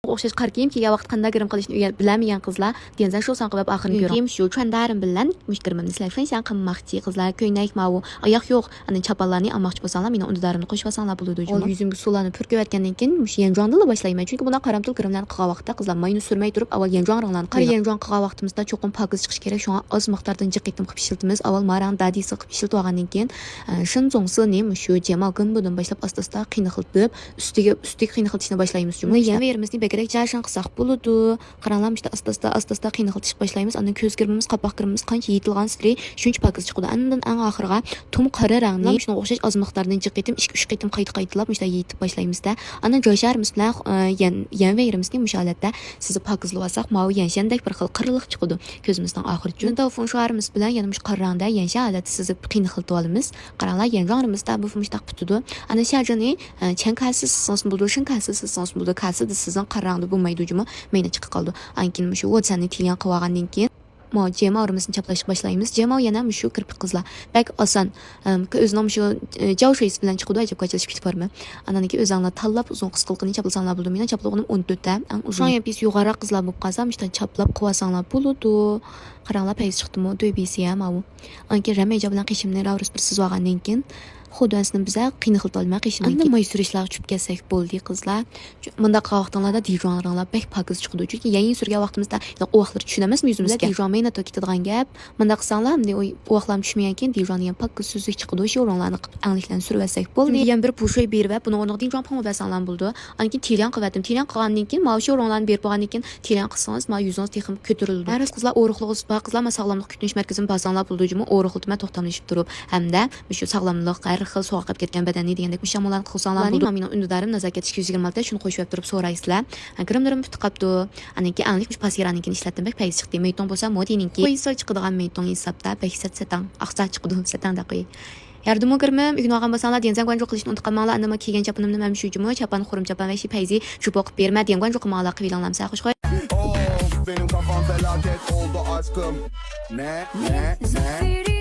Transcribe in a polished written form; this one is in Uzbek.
o'xshash qarkiyim kelgan vaqt qanday grim qilishni bilamagan qizlar denzan shu san qilib oxirini ko'ring shu chandarim bilan mushkirimni sizlar fansiyan qilmoqchi qizlar ko'ynak mau oyoq yo'q ana chapanlarni olmoqchi bo'lsanglar meni undarimni qo'shib olsanglar bo'ladi ol yuzimga suvlarni purkayotgandan keyin mush yanjonni boshlayman chunki buni qaramtul kirimlarni qilgan vaqtda qizlar mayni surmay turib avval yanjon ranglarni qara yanjon qilgan vaqtimizda cho'qim pokiz chiqish kerak shunga oz miqdorda jiqitim qilib pishiltimiz avval marang dadisi qilib pishiltib olgandan keyin shinzongsi shu jamal gunbudan boshlab asta qiynaqiltib ustiga qiynaqiltishni boshlaymiz buni yana yerimizni bekerak jashan qilsak bo'ladi qaranglar işte asta qiynaqiltish boshlaymiz andan ko'z kirmimiz qapoq kirmimiz qancha yetilgan siri shuncha pokiz chiqadi andan eng oxiriga tum qora rangni shunga o'xshash oz miqdorda jiqitim 2-3 qitim qaytilab işte yetib boshlaymiz-da andan joysharimiz bilan yan verimizni musholatda sizni pokizlab olsak mavi yanshandek bir xil qirliq chiqadi ko'zimizdan oxiri uchun telefon shuarimiz bilan yana mush qarangda yanshan holatda sizni qiynaqiltib olamiz qaranglar yanjonimizda bu mushtaq butudi ana shajani chankasiz sons bo'ldi shinkasiz sons bo'ldi kasida sizning qarangda bo'lmaydi ujumi meni chiqib qoldi ankin shu WhatsAppni tilgan qilib olgandan keyin jema orimizni chaplashga boshlaymiz jema yana shu kirpik qizlar bak oson o'zining shu javshoyis bilan chiqadi ajab qachilishib ketib bormi ananiki o'zinglar tanlab uzun qisqa qilib chaplasanglar bo'ladi meni chaplag'im 14 ta uzun pis yuqori qizlar bo'lib qolsam işte chaplab qilib olsanglar bo'ladi qaranglar payz chiqdimi do'bisi ham u anki rameja bilan qishimni ravrus bir sizib olgandan keyin xudosini biza qiynaqilib olmay qishimdan keyin may surishlar tushib kelsak bo'ldi qizlar bunda qilgan vaqtinglarda dijon ranglar bek pokiz chiqdi chunki yangi surgan vaqtimizda u vaqtlar tushunamizmi yuzimizga dijon meni to ketadigan gap bunda qilsanglar u vaqtlar tushmagan keyin dijon ham pokiz suzuk chiqdi shu ranglarni angliklarni surib olsak bo'ldi yana bir pushoy berib buni o'rniga dijon pamuk basanglar bo'ldi anki tilan qildim tilan qilgandan keyin mana shu ranglarni berib qo'ygandan keyin tilan qilsangiz mana yuzingiz texim ko'tarildi araz qizlar o'riqliq qizlar ma sog'lomlik kutinish markazini basanglar bo'ldi jumi o'riqlitma to'xtamlashib turib hamda shu sog'lomlik har xil so'qib ketgan badanni degandek mushamolarni qilsanglar bo'ldi meni undarim nazokat 226 ta shuni qo'shib turib so'raysizlar kirimlarim bitib qolibdi aniki anglik pasiraninkini ishlatdim bak payz chiqdi meyton bo'lsa modininki qo'ysa chiqadigan meyton hisobda 5 satan aqsa chiqdi satanda qo'y yardımı kırmam, ignorgan basanglar denzan gwanjo qilishni unutqanmanglar andama kiygan chapanimni mana shu jumi chapan xurum chapan va shi payzi shu boqib berma degan gwanjo qilmanglar qivilanlamsa xush qo'y Benim kafam felaket oldu aşkım. Ne?